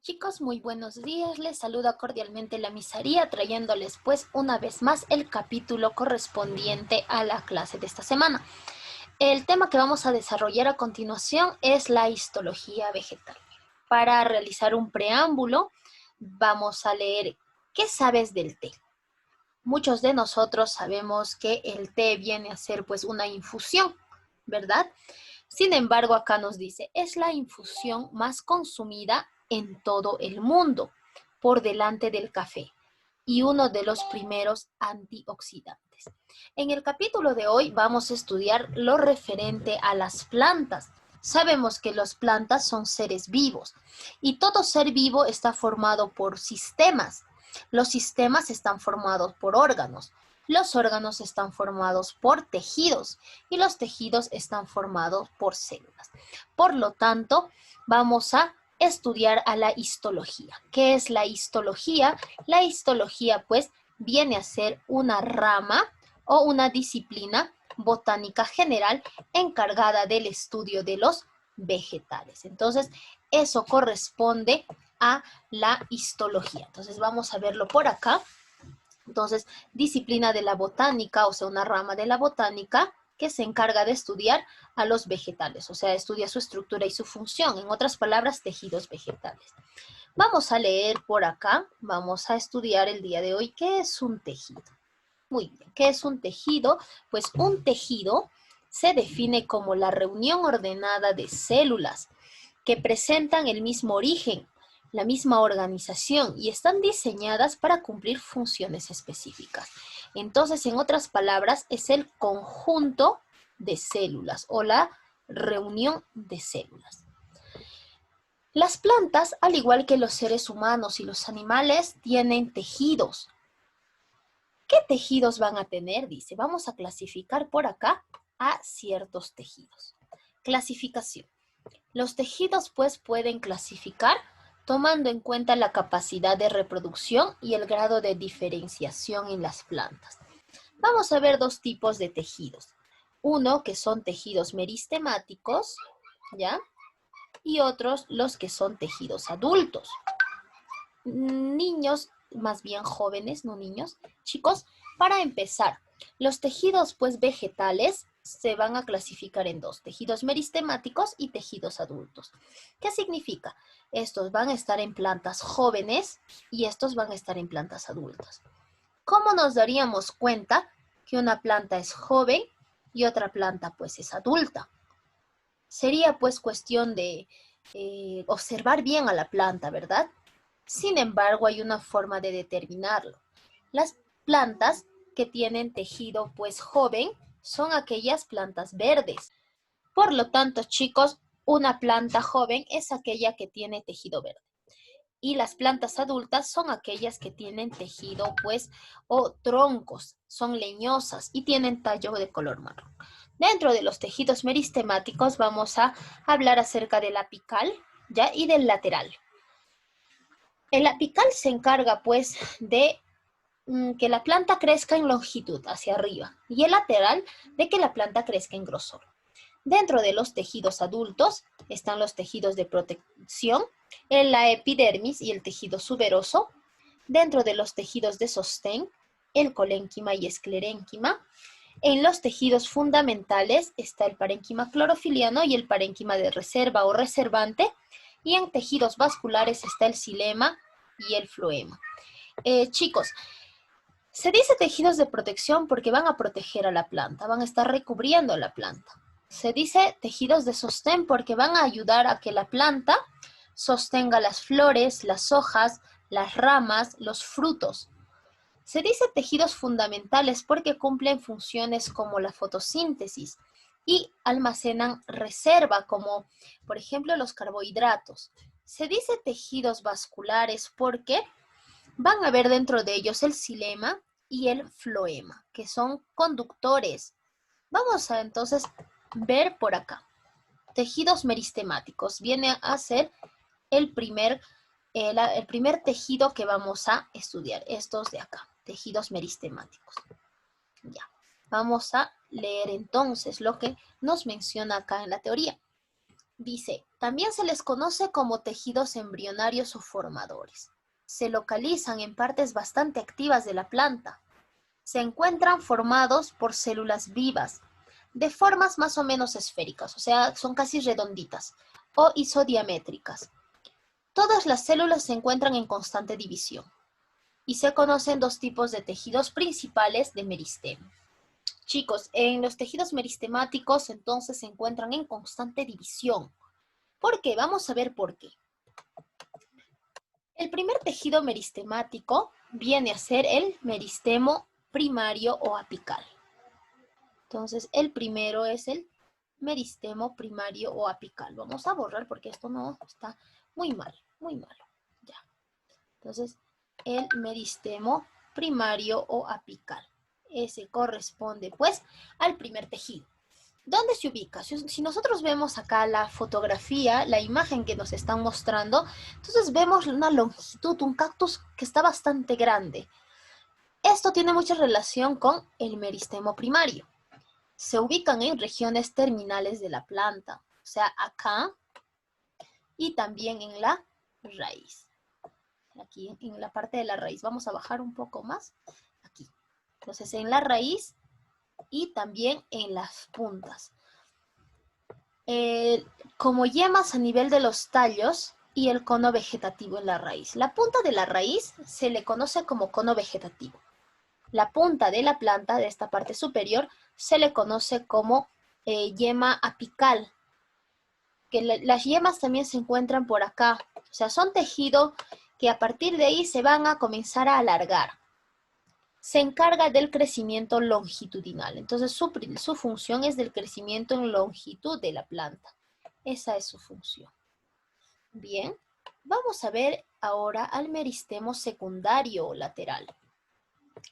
Chicos, muy buenos días. Les saluda cordialmente la misaría, trayéndoles pues una vez más el capítulo correspondiente a la clase de esta semana. El tema que vamos a desarrollar a continuación es la histología vegetal. Para realizar un preámbulo, vamos a leer ¿qué sabes del té? Muchos de nosotros sabemos que el té viene a ser pues una infusión, ¿verdad? Sin embargo, acá nos dice, es la infusión más consumida en todo el mundo, por delante del café, y uno de los primeros antioxidantes. En el capítulo de hoy vamos a estudiar lo referente a las plantas. Sabemos que las plantas son seres vivos y todo ser vivo está formado por sistemas. Los sistemas están formados por órganos. Los órganos están formados por tejidos y los tejidos están formados por células. Por lo tanto, vamos a estudiar a la histología. ¿Qué es la histología? La histología, pues, viene a ser una rama o una disciplina botánica general encargada del estudio de los vegetales. Entonces, eso corresponde a la histología. Entonces, vamos a verlo por acá. Entonces, disciplina de la botánica, o sea, una rama de la botánica que se encarga de estudiar a los vegetales, o sea, estudia su estructura y su función, en otras palabras, tejidos vegetales. Vamos a leer por acá, vamos a estudiar el día de hoy qué es un tejido. Muy bien, ¿qué es un tejido? Pues un tejido se define como la reunión ordenada de células que presentan el mismo origen, la misma organización y están diseñadas para cumplir funciones específicas. Entonces, en otras palabras, es el conjunto de células o la reunión de células. Las plantas, al igual que los seres humanos y los animales, tienen tejidos. ¿Qué tejidos van a tener? Dice, vamos a clasificar por acá a ciertos tejidos. Clasificación. Los tejidos pues pueden clasificar tomando en cuenta la capacidad de reproducción y el grado de diferenciación en las plantas. Vamos a ver dos tipos de tejidos. Uno que son tejidos meristemáticos, ¿ya? Y otros los que son tejidos adultos. Niños, más bien jóvenes, no niños, chicos, para empezar, los tejidos pues vegetales se van a clasificar en dos, tejidos meristemáticos y tejidos adultos. ¿Qué significa? Estos van a estar en plantas jóvenes y estos van a estar en plantas adultas. ¿Cómo nos daríamos cuenta que una planta es joven y otra planta pues es adulta? Sería pues cuestión de observar bien a la planta, ¿verdad? Sin embargo, hay una forma de determinarlo. Las plantas que tienen tejido pues joven son aquellas plantas verdes. Por lo tanto, chicos, una planta joven es aquella que tiene tejido verde. Y las plantas adultas son aquellas que tienen tejido pues o troncos, son leñosas y tienen tallo de color marrón. Dentro de los tejidos meristemáticos vamos a hablar acerca del apical, ¿ya? Y del lateral. El apical se encarga pues de que la planta crezca en longitud hacia arriba y el lateral de que la planta crezca en grosor. Dentro de los tejidos adultos están los tejidos de protección, la epidermis y el tejido suberoso. Dentro de los tejidos de sostén, el colénquima y esclerénquima. En los tejidos fundamentales está el parénquima clorofiliano y el parénquima de reserva o reservante. Y en tejidos vasculares está el xilema y el floema. Chicos, se dice tejidos de protección porque van a proteger a la planta, van a estar recubriendo la planta. Se dice tejidos de sostén porque van a ayudar a que la planta sostenga las flores, las hojas, las ramas, los frutos. Se dice tejidos fundamentales porque cumplen funciones como la fotosíntesis y almacenan reserva como, por ejemplo, los carbohidratos. Se dice tejidos vasculares porque van a ver dentro de ellos el xilema y el floema, que son conductores. Vamos a entonces ver por acá. Tejidos meristemáticos. Viene a ser el primer tejido que vamos a estudiar. Estos de acá, tejidos meristemáticos. Ya. Vamos a leer entonces lo que nos menciona acá en la teoría. Dice, también se les conoce como tejidos embrionarios o formadores. Se localizan en partes bastante activas de la planta. Se encuentran formados por células vivas, de formas más o menos esféricas, o sea, son casi redonditas, o isodiamétricas. Todas las células se encuentran en constante división y se conocen dos tipos de tejidos principales de meristemo. Chicos, en los tejidos meristemáticos entonces se encuentran en constante división. ¿Por qué? Vamos a ver por qué. El primer tejido meristemático viene a ser el meristemo primario o apical. Entonces, el primero es el meristemo primario o apical. Vamos a borrar porque esto no está muy mal, muy malo. Ya. Entonces, el meristemo primario o apical. Ese corresponde, pues, al primer tejido. ¿Dónde se ubica? Si nosotros vemos acá la fotografía, la imagen que nos están mostrando, entonces vemos una longitud, un cactus que está bastante grande. Esto tiene mucha relación con el meristemo primario. Se ubican en regiones terminales de la planta, o sea, acá y también en la raíz. Aquí en la parte de la raíz. Vamos a bajar un poco más. Aquí. Entonces, en la raíz y también en las puntas. Como yemas a nivel de los tallos y el cono vegetativo en la raíz. La punta de la raíz se le conoce como cono vegetativo. La punta de la planta, de esta parte superior, se le conoce como yema apical. Que las yemas también se encuentran por acá. O sea, son tejido que a partir de ahí se van a comenzar a alargar. Se encarga del crecimiento longitudinal. Entonces, su función es del crecimiento en longitud de la planta. Esa es su función. Bien, vamos a ver ahora al meristemo secundario o lateral.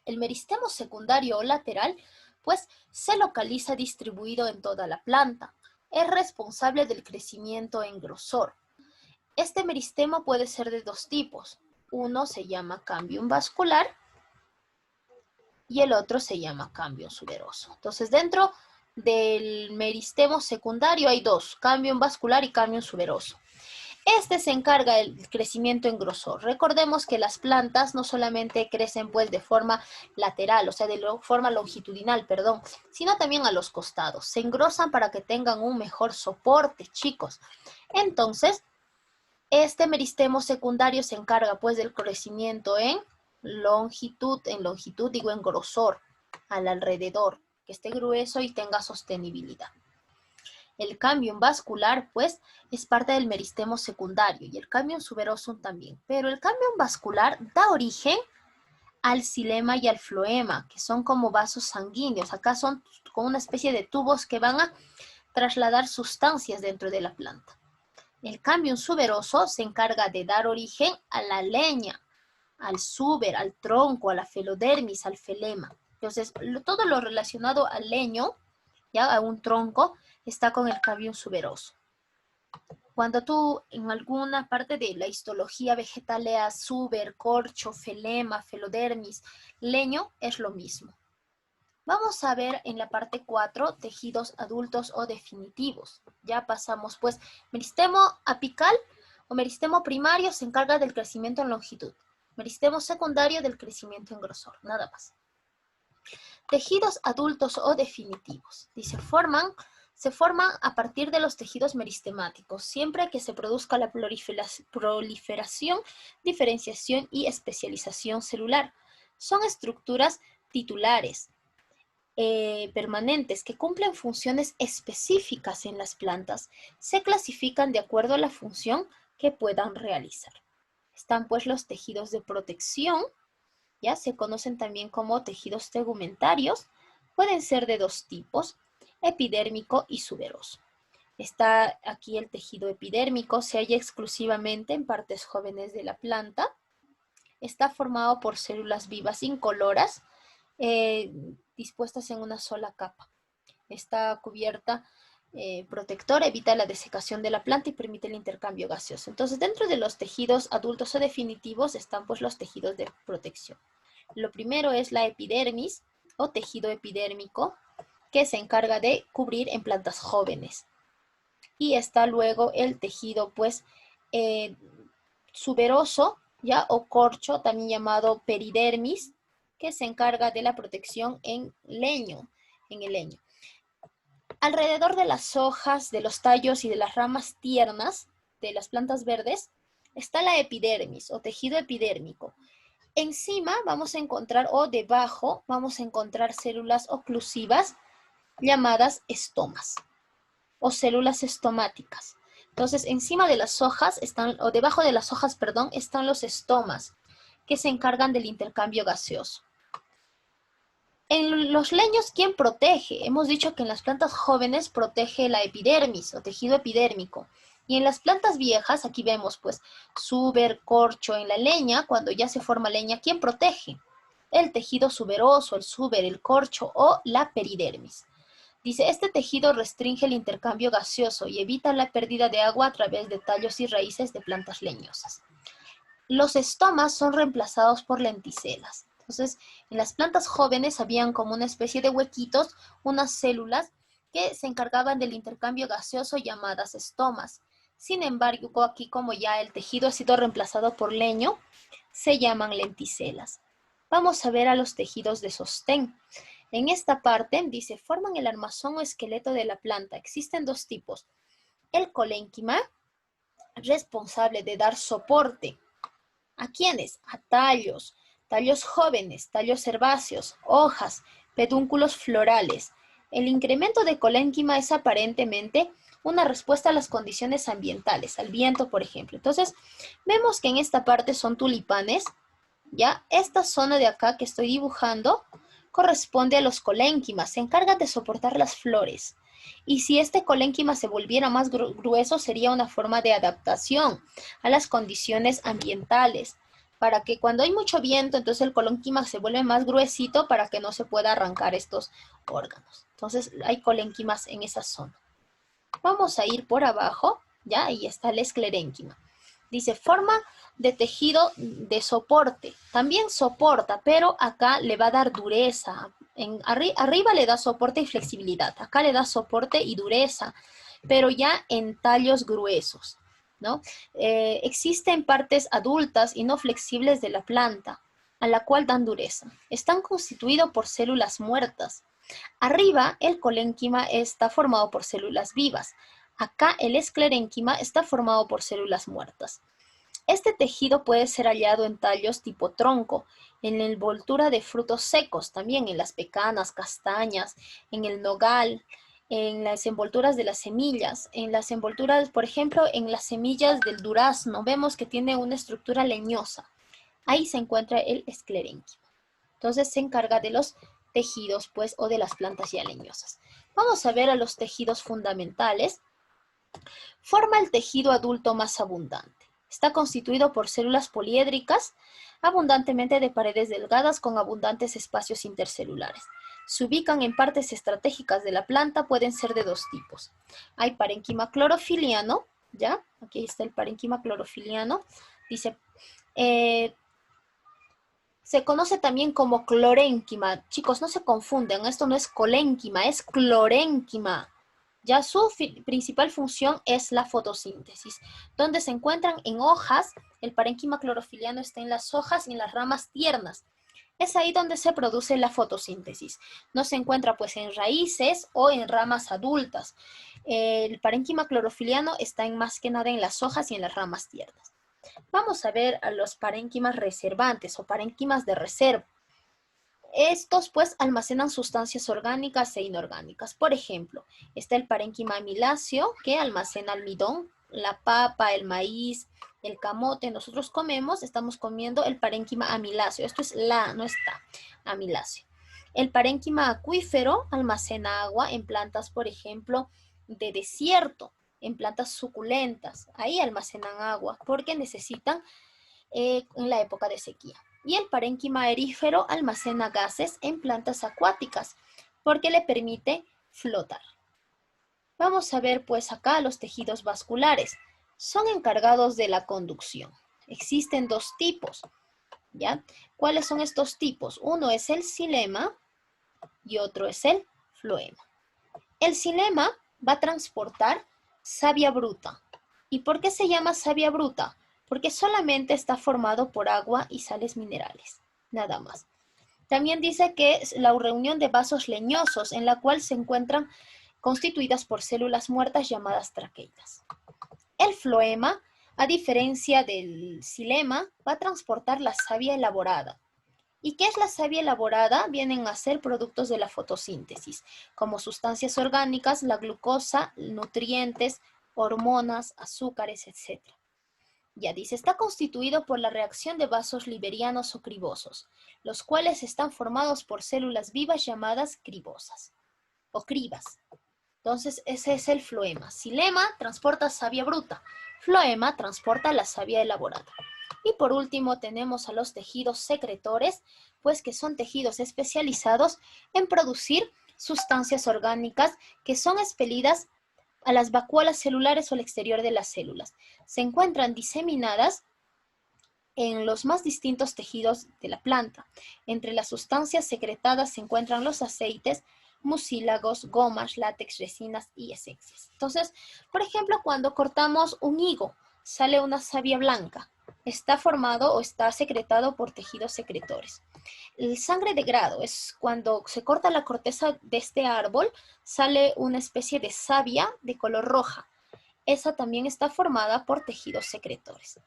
El meristemo secundario o lateral, pues, se localiza distribuido en toda la planta. Es responsable del crecimiento en grosor. Este meristemo puede ser de dos tipos. Uno se llama cambium vascular y el otro se llama cambium suberoso. Entonces, dentro del meristemo secundario hay dos, cambium vascular y cambium suberoso. Este se encarga del crecimiento en grosor. Recordemos que las plantas no solamente crecen pues de forma lateral, o sea, de forma longitudinal, perdón, sino también a los costados. Se engrosan para que tengan un mejor soporte, chicos. Entonces, este meristemo secundario se encarga pues del crecimiento en longitud digo en grosor, al alrededor, que esté grueso y tenga sostenibilidad. El cambium vascular, pues, es parte del meristemo secundario y el cambium suberosum también. Pero el cambium vascular da origen al xilema y al floema, que son como vasos sanguíneos. Acá son como una especie de tubos que van a trasladar sustancias dentro de la planta. El cambium suberoso se encarga de dar origen a la leña, al suber, al tronco, a la felodermis, al felema. Entonces, todo lo relacionado al leño, ya a un tronco, está con el cambium suberoso. Cuando tú en alguna parte de la histología vegetal leas suber, corcho, felema, felodermis, leño, es lo mismo. Vamos a ver en la parte 4 tejidos adultos o definitivos. Ya pasamos pues, meristemo apical o meristemo primario se encarga del crecimiento en longitud. Meristemo secundario del crecimiento en grosor, nada más. Tejidos adultos o definitivos. Dice, se forman a partir de los tejidos meristemáticos, siempre que se produzca la proliferación, diferenciación y especialización celular. Son estructuras titulares, permanentes que cumplen funciones específicas en las plantas. Se clasifican de acuerdo a la función que puedan realizar. Están pues los tejidos de protección, ya se conocen también como tejidos tegumentarios, pueden ser de dos tipos, epidérmico y suberoso. Está aquí el tejido epidérmico, se halla exclusivamente en partes jóvenes de la planta. Está formado por células vivas incoloras, dispuestas en una sola capa. Esta cubierta protectora evita la desecación de la planta y permite el intercambio gaseoso. Entonces, dentro de los tejidos adultos o definitivos están pues los tejidos de protección. Lo primero es la epidermis o tejido epidérmico, que se encarga de cubrir en plantas jóvenes. y está luego el tejido pues suberoso, ¿ya? O corcho, también llamado peridermis, que se encarga de la protección en el leño. Alrededor de las hojas, de los tallos y de las ramas tiernas de las plantas verdes está la epidermis o tejido epidérmico. Encima vamos a encontrar, o debajo, vamos a encontrar células oclusivas llamadas estomas o células estomáticas. Entonces, encima de las hojas están, o debajo de las hojas, perdón, están los estomas que se encargan del intercambio gaseoso. En los leños, ¿quién protege? Hemos dicho que en las plantas jóvenes protege la epidermis o tejido epidérmico. Y en las plantas viejas, aquí vemos pues suber, corcho. En la leña, cuando ya se forma leña, ¿quién protege? El tejido suberoso, el suber, el corcho o la peridermis. Dice, este tejido restringe el intercambio gaseoso y evita la pérdida de agua a través de tallos y raíces de plantas leñosas. Los estomas son reemplazados por lenticelas. Entonces, en las plantas jóvenes habían como una especie de huequitos, unas células que se encargaban del intercambio gaseoso llamadas estomas. Sin embargo, aquí como ya el tejido ha sido reemplazado por leño, se llaman lenticelas. Vamos a ver a los tejidos de sostén. En esta parte dice, forman el armazón o esqueleto de la planta. Existen dos tipos. El colénquima, responsable de dar soporte. ¿A quiénes? A tallos, tallos jóvenes, tallos herbáceos, hojas, pedúnculos florales. El incremento de colénquima es aparentemente una respuesta a las condiciones ambientales, al viento, por ejemplo. Entonces, vemos que en esta parte son tulipanes, ¿ya? Esta zona de acá que estoy dibujando corresponde a los colénquimas, se encargan de soportar las flores. Y si este colénquima se volviera más grueso, sería una forma de adaptación a las condiciones ambientales, para que cuando hay mucho viento, entonces el colénquima se vuelve más gruesito para que no se pueda arrancar estos órganos. Entonces hay colénquimas en esa zona. Vamos a ir por abajo, ¿ya? Ahí está el esclerénquima. Dice, forma de tejido de soporte. También soporta, pero acá le va a dar dureza. Arriba le da soporte y flexibilidad. Acá le da soporte y dureza, pero ya en tallos gruesos, ¿no? Existen partes adultas y no flexibles de la planta, a la cual dan dureza. Están constituidos por células muertas. Arriba, el colénquima está formado por células vivas. Acá, el esclerénquima está formado por células muertas. Este tejido puede ser hallado en tallos tipo tronco, en la envoltura de frutos secos, también en las pecanas, castañas, en el nogal, en las envolturas de las semillas, en las envolturas, por ejemplo, en las semillas del durazno, vemos que tiene una estructura leñosa. Ahí se encuentra el esclerénquima. Entonces se encarga de los tejidos, pues, o de las plantas ya leñosas. Vamos a ver a los tejidos fundamentales. Forma el tejido adulto más abundante. Está constituido por células poliédricas, abundantemente de paredes delgadas con abundantes espacios intercelulares. Se ubican en partes estratégicas de la planta, pueden ser de dos tipos. Hay parénquima clorofiliano, ¿ya? Aquí está el parénquima clorofiliano. Dice, se conoce también como clorénquima. Chicos, no se confunden, esto no es colénquima, es clorénquima. Ya su principal función es la fotosíntesis, donde se encuentran en hojas. El parénquima clorofiliano está en las hojas y en las ramas tiernas. Es ahí donde se produce la fotosíntesis. No se encuentra pues en raíces o en ramas adultas. El parénquima clorofiliano está más que nada en las hojas y en las ramas tiernas. Vamos a ver a los parénquimas reservantes o parénquimas de reserva. Estos pues almacenan sustancias orgánicas e inorgánicas. Por ejemplo, está el parénquima amiláceo que almacena almidón, la papa, el maíz, el camote. Nosotros comemos, estamos comiendo el parénquima amiláceo. Esto es no está, amiláceo. El parénquima acuífero almacena agua en plantas, por ejemplo, de desierto, en plantas suculentas. Ahí almacenan agua porque necesitan en la época de sequía. Y el parénquima erífero almacena gases en plantas acuáticas porque le permite flotar. Vamos a ver pues acá los tejidos vasculares. Son encargados de la conducción. Existen dos tipos, ¿ya? ¿Cuáles son estos tipos? Uno es el xilema y otro es el floema. El xilema va a transportar savia bruta. ¿Y por qué se llama savia bruta? Porque solamente está formado por agua y sales minerales, nada más. También dice que es la reunión de vasos leñosos en la cual se encuentran constituidas por células muertas llamadas traqueidas. El floema, a diferencia del xilema, va a transportar la savia elaborada. ¿Y qué es la savia elaborada? Vienen a ser productos de la fotosíntesis, como sustancias orgánicas, la glucosa, nutrientes, hormonas, azúcares, etc. Ya dice, está constituido por la reacción de vasos liberianos o cribosos, los cuales están formados por células vivas llamadas cribosas o cribas. Entonces, ese es el floema. Xilema transporta savia bruta. Floema transporta la savia elaborada. Y por último tenemos a los tejidos secretores, pues que son tejidos especializados en producir sustancias orgánicas que son expelidas a las vacuolas celulares o al exterior de las células. Se encuentran diseminadas en los más distintos tejidos de la planta. Entre las sustancias secretadas se encuentran los aceites, mucílagos, gomas, látex, resinas y esencias. Entonces, por ejemplo, cuando cortamos un higo, sale una savia blanca. Está formado o está secretado por tejidos secretores. El sangre de grado es cuando se corta la corteza de este árbol, sale una especie de savia de color roja. Esa también está formada por tejidos secretores.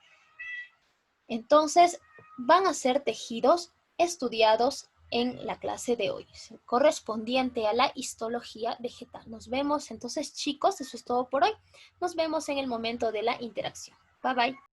Entonces, van a ser tejidos estudiados en la clase de hoy, correspondiente a la histología vegetal. Nos vemos entonces, chicos, eso es todo por hoy. Nos vemos en el momento de la interacción. Bye bye.